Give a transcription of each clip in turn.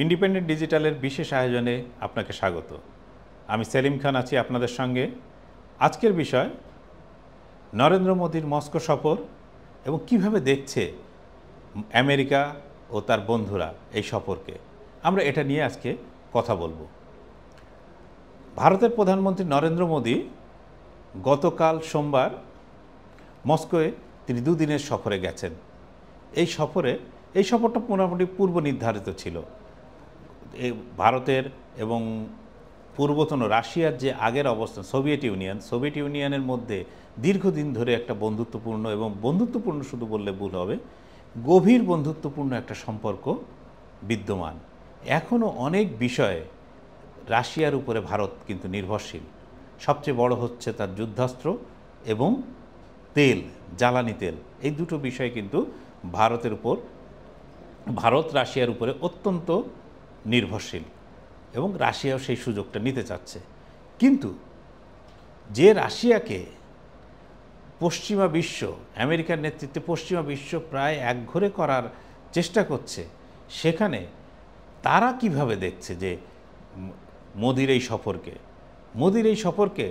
Independent ডিজিটালের বিশেষ আয়োজনে আপনাকে স্বাগত। আমি সেলিম খান আছি আপনাদের সঙ্গে। আজকের বিষয় নরেন্দ্র মোদীর মস্কো সফর এবং কিভাবে দেখছে আমেরিকা ও তার বন্ধুরা এই সফরকে। আমরা এটা নিয়ে আজকে কথা বলবো। ভারতের প্রধানমন্ত্রী নরেন্দ্র মোদী গতকাল সোমবার মস্কোয় তিনি দুদিনের সফরে গেছেন। এই সফরটা মোটামুটি পূর্ব নির্ধারিত ছিল। ভারতের এবং পূর্বতন রাশিয়ার যে আগের অবস্থান সোভিয়েত ইউনিয়নের মধ্যে দীর্ঘদিন ধরে একটা বন্ধুত্বপূর্ণ শুধু বললে ভুল হবে, গভীর বন্ধুত্বপূর্ণ একটা সম্পর্ক বিদ্যমান। এখনও অনেক বিষয়ে রাশিয়ার উপরে ভারত কিন্তু নির্ভরশীল। সবচেয়ে বড় হচ্ছে তার যুদ্ধাস্ত্র এবং জ্বালানি তেল। এই দুটো বিষয় কিন্তু ভারত রাশিয়ার উপরে অত্যন্ত নির্ভরশীল এবং রাশিয়াও সেই সুযোগটা নিতে চাচ্ছে। কিন্তু যে রাশিয়াকে পশ্চিমা বিশ্ব, আমেরিকার নেতৃত্বে পশ্চিমা বিশ্ব প্রায় একঘরে করার চেষ্টা করছে, সেখানে তারা কিভাবে দেখছে যে মোদির এই সফরকে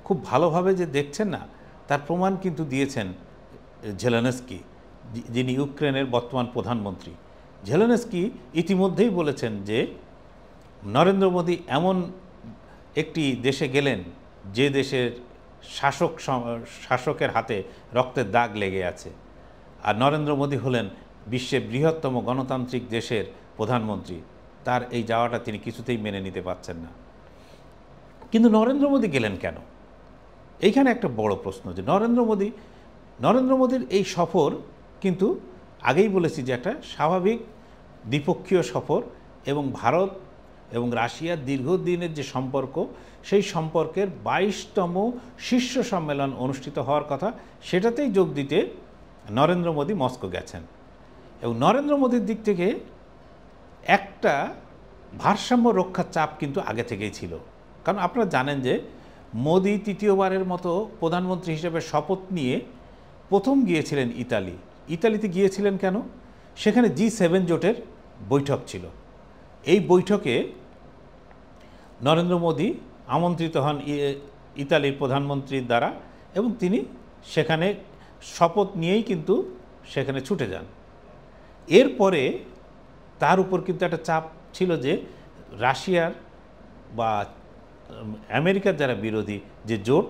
খুব ভালোভাবে যে দেখছেন না, তার প্রমাণ কিন্তু দিয়েছেন জেলেনস্কি, যিনি ইউক্রেনের বর্তমান প্রধানমন্ত্রী। জেলেনস্কি ইতিমধ্যেই বলেছেন যে নরেন্দ্র মোদী এমন একটি দেশে গেলেন যে দেশের শাসকের হাতে রক্তের দাগ লেগে আছে, আর নরেন্দ্র মোদী হলেন বিশ্বের বৃহত্তম গণতান্ত্রিক দেশের প্রধানমন্ত্রী। তার এই যাওয়াটা তিনি কিছুতেই মেনে নিতে পারছেন না। কিন্তু নরেন্দ্র মোদী গেলেন কেন? এইখানে একটা বড় প্রশ্ন যে নরেন্দ্র মোদীর এই সফর কিন্তু আগেই বলেছি যে একটা স্বাভাবিক দ্বিপক্ষীয় সফর এবং ভারত এবং রাশিয়ার দীর্ঘদিনের যে সম্পর্ক, সেই সম্পর্কের 22তম শীর্ষ সম্মেলন অনুষ্ঠিত হওয়ার কথা, সেটাতেই যোগ দিতে নরেন্দ্র মোদী মস্কো গেছেন। এবং নরেন্দ্র মোদীর দিক থেকে একটা ভারসাম্য রক্ষার চাপ কিন্তু আগে থেকেই ছিল। কারণ আপনারা জানেন যে মোদী তৃতীয়বারের মতো প্রধানমন্ত্রী হিসেবে শপথ নিয়ে প্রথম গিয়েছিলেন ইতালিতে গিয়েছিলেন কেন? সেখানে G7 জোটের বৈঠক ছিল। এই বৈঠকে নরেন্দ্র মোদী আমন্ত্রিত হন ইতালির প্রধানমন্ত্রীর দ্বারা এবং তিনি সেখানে শপথ নিয়েই কিন্তু সেখানে ছুটে যান। এরপরে তার উপর কিন্তু একটা চাপ ছিল যে রাশিয়ার বা আমেরিকার যারা বিরোধী যে জোট,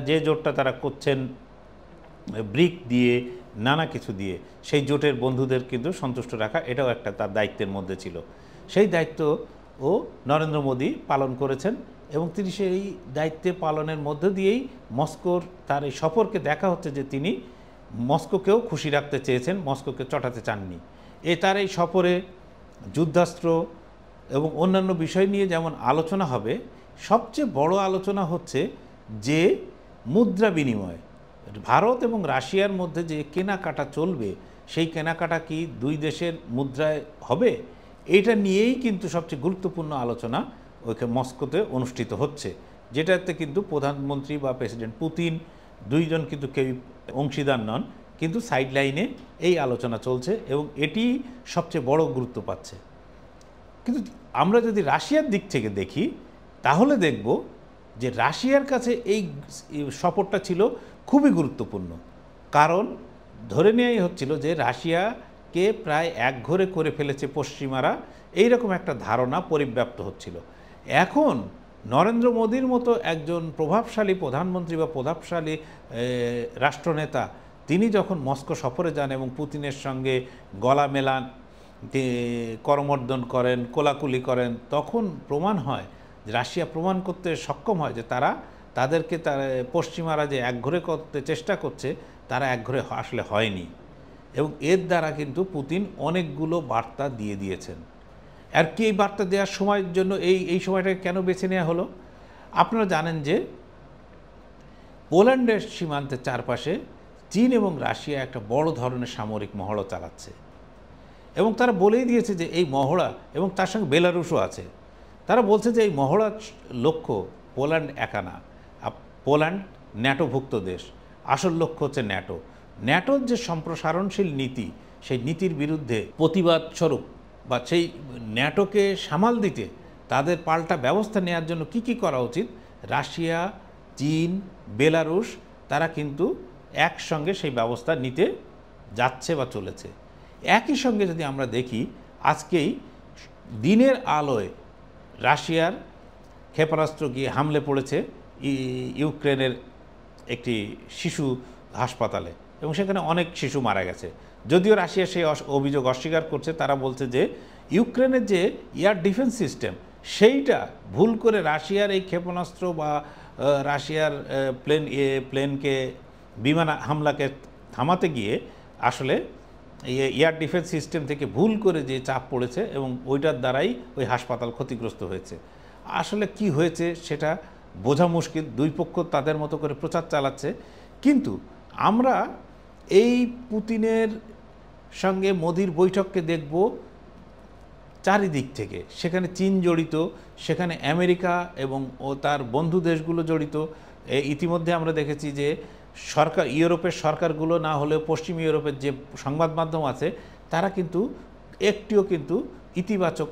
যে জোটটা তারা করছেন ব্রিক দিয়ে, নানা কিছু দিয়ে, সেই জোটের বন্ধুদের কিন্তু সন্তুষ্ট রাখা, এটাও একটা তার দায়িত্বের মধ্যে ছিল। সেই দায়িত্ব নরেন্দ্র মোদী পালন করেছেন এবং তিনি সেই দায়িত্বে পালনের মধ্য দিয়েই মস্কোর তার এই সফরকে দেখা হচ্ছে যে তিনি মস্কোকেও খুশি রাখতে চেয়েছেন, মস্কোকে চটাতে চাননি। তার এই সফরে যুদ্ধাস্ত্র এবং অন্যান্য বিষয় নিয়ে যেমন আলোচনা হবে, সবচেয়ে বড় আলোচনা হচ্ছে যে মুদ্রা বিনিময়, ভারত এবং রাশিয়ার মধ্যে যে কেনাকাটা চলবে, সেই কেনাকাটা কি দুই দেশের মুদ্রায় হবে, এইটা নিয়েই কিন্তু সবচেয়ে গুরুত্বপূর্ণ আলোচনা মস্কোতে অনুষ্ঠিত হচ্ছে, যেটাতে কিন্তু প্রধানমন্ত্রী বা প্রেসিডেন্ট পুতিন দুইজন কিন্তু কেউ অংশীদার নন, কিন্তু সাইড লাইনে এই আলোচনা চলছে এবং এটি সবচেয়ে বড় গুরুত্ব পাচ্ছে। কিন্তু আমরা যদি রাশিয়ার দিক থেকে দেখি, তাহলে দেখব যে রাশিয়ার কাছে এই সফরটা ছিল খুবই গুরুত্বপূর্ণ। কারণ ধরে নেওয়াই হচ্ছিল যে রাশিয়াকে প্রায় একঘরে করে ফেলেছে পশ্চিমারা, এইরকম একটা ধারণা পরিব্যাপ্ত হচ্ছিল। এখন নরেন্দ্র মোদীর মতো একজন প্রভাবশালী প্রধানমন্ত্রী বা প্রভাবশালী রাষ্ট্রনেতা, তিনি যখন মস্কো সফরে যান এবং পুতিনের সঙ্গে গলা মেলান, করমর্দন করেন, কোলাকুলি করেন, তখন প্রমাণ হয়, রাশিয়া প্রমাণ করতে সক্ষম হয় যে তাদেরকে পশ্চিমারা যে একঘরে করতে চেষ্টা করছে, তারা একঘরে আসলে হয়নি। এবং এর দ্বারা কিন্তু পুতিন অনেকগুলো বার্তা দিয়ে দিয়েছেন। আর কি এই বার্তা দেওয়ার সময়ের জন্য এই সময়টাকে কেন বেছে নেওয়া হলো? আপনারা জানেন যে পোল্যান্ডের সীমান্তের চারপাশে চীন এবং রাশিয়া একটা বড় ধরনের সামরিক মহড়া চালাচ্ছে এবং তারা বলেই দিয়েছে যে এই মহড়া, এবং তার সঙ্গে বেলারুশও আছে, তারা বলছে যে এই মহড়ার লক্ষ্য পোল্যান্ড একা না, পোল্যান্ড ন্যাটোভুক্ত দেশ, আসল লক্ষ্য হচ্ছে ন্যাটোর যে সম্প্রসারণশীল নীতি, সেই নীতির বিরুদ্ধে প্রতিবাদ স্বরূপ বা সেই ন্যাটোকে সামাল দিতে তাদের পাল্টা ব্যবস্থা নেওয়ার জন্য কি কি করা উচিত, রাশিয়া, চীন, বেলারুশ তারা কিন্তু একসঙ্গে সেই ব্যবস্থা নিতে যাচ্ছে বা চলেছে। একই সঙ্গে যদি আমরা দেখি, আজকেই দিনের আলোয় রাশিয়ার ক্ষেপণাস্ত্র গিয়ে হামলে পড়েছে ইউক্রেনের একটি শিশু হাসপাতালে এবং সেখানে অনেক শিশু মারা গেছে। যদিও রাশিয়া সেই অভিযোগ অস্বীকার করছে, তারা বলছে যে ইউক্রেনের যে এয়ার ডিফেন্স সিস্টেম সেইটা ভুল করে রাশিয়ার এই ক্ষেপণাস্ত্র বা রাশিয়ার প্লেনকে বিমান হামলাকে থামাতে গিয়ে আসলে এয়ার ডিফেন্স সিস্টেম থেকে ভুল করে যে চাপ পড়েছে এবং ওইটার দ্বারাই ওই হাসপাতাল ক্ষতিগ্রস্ত হয়েছে। আসলে কি হয়েছে সেটা বোঝা মুশকিল, দুই পক্ষ তাদের মতো করে প্রচার চালাচ্ছে। কিন্তু আমরা এই পুতিনের সঙ্গে মোদির বৈঠককে দেখব চারিদিক থেকে। সেখানে চীন জড়িত, সেখানে আমেরিকা এবং তার বন্ধু দেশগুলো জড়িত। ইতিমধ্যে আমরা দেখেছি যে সরকার, ইউরোপের সরকারগুলো না হলেও পশ্চিম ইউরোপের যে সংবাদ মাধ্যম আছে তারা কিন্তু একটিও কিন্তু ইতিবাচক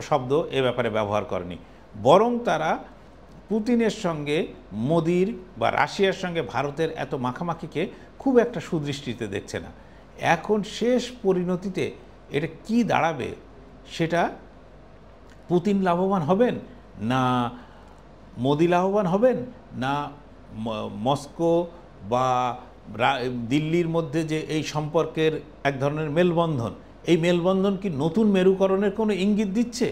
শব্দ এ ব্যাপারে ব্যবহার করেনি, বরং তারা পুতিনের সঙ্গে মোদির বা রাশিয়ার সঙ্গে ভারতের এত মাখামাখিকে খুব একটা সুদৃষ্টিতে দেখছে না। এখন শেষ পরিণতিতে এটা কি দাঁড়াবে, সেটা পুতিন লাভবান হবেন না মোদি লাভবান হবেন না মস্কো বা দিল্লির মধ্যে যে এই সম্পর্কের এক ধরনের মেলবন্ধন, এই মেলবন্ধন কি নতুন মেরুকরণের কোনো ইঙ্গিত দিচ্ছে,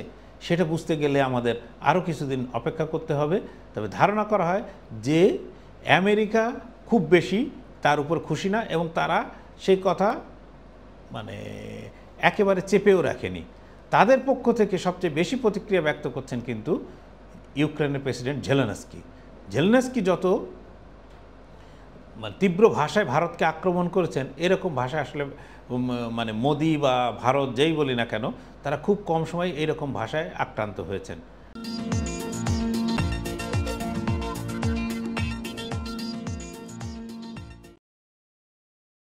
সেটা বুঝতে গেলে আমাদের আরও কিছুদিন অপেক্ষা করতে হবে। তবে ধারণা করা হয় যে আমেরিকা খুব বেশি তার উপর খুশি না এবং তারা সেই কথা মানে একেবারে চেপেও রাখেনি। তাদের পক্ষ থেকে সবচেয়ে বেশি প্রতিক্রিয়া ব্যক্ত করছেন কিন্তু ইউক্রেনের প্রেসিডেন্ট জেলেনস্কি যত তীব্র ভাষায় ভারতকে আক্রমণ করেছেন, এরকম ভাষায় আসলে মোদি বা ভারত যেই বলি না কেন তারা খুব কম সময় এইরকম ভাষায় আক্রান্ত হয়েছেন।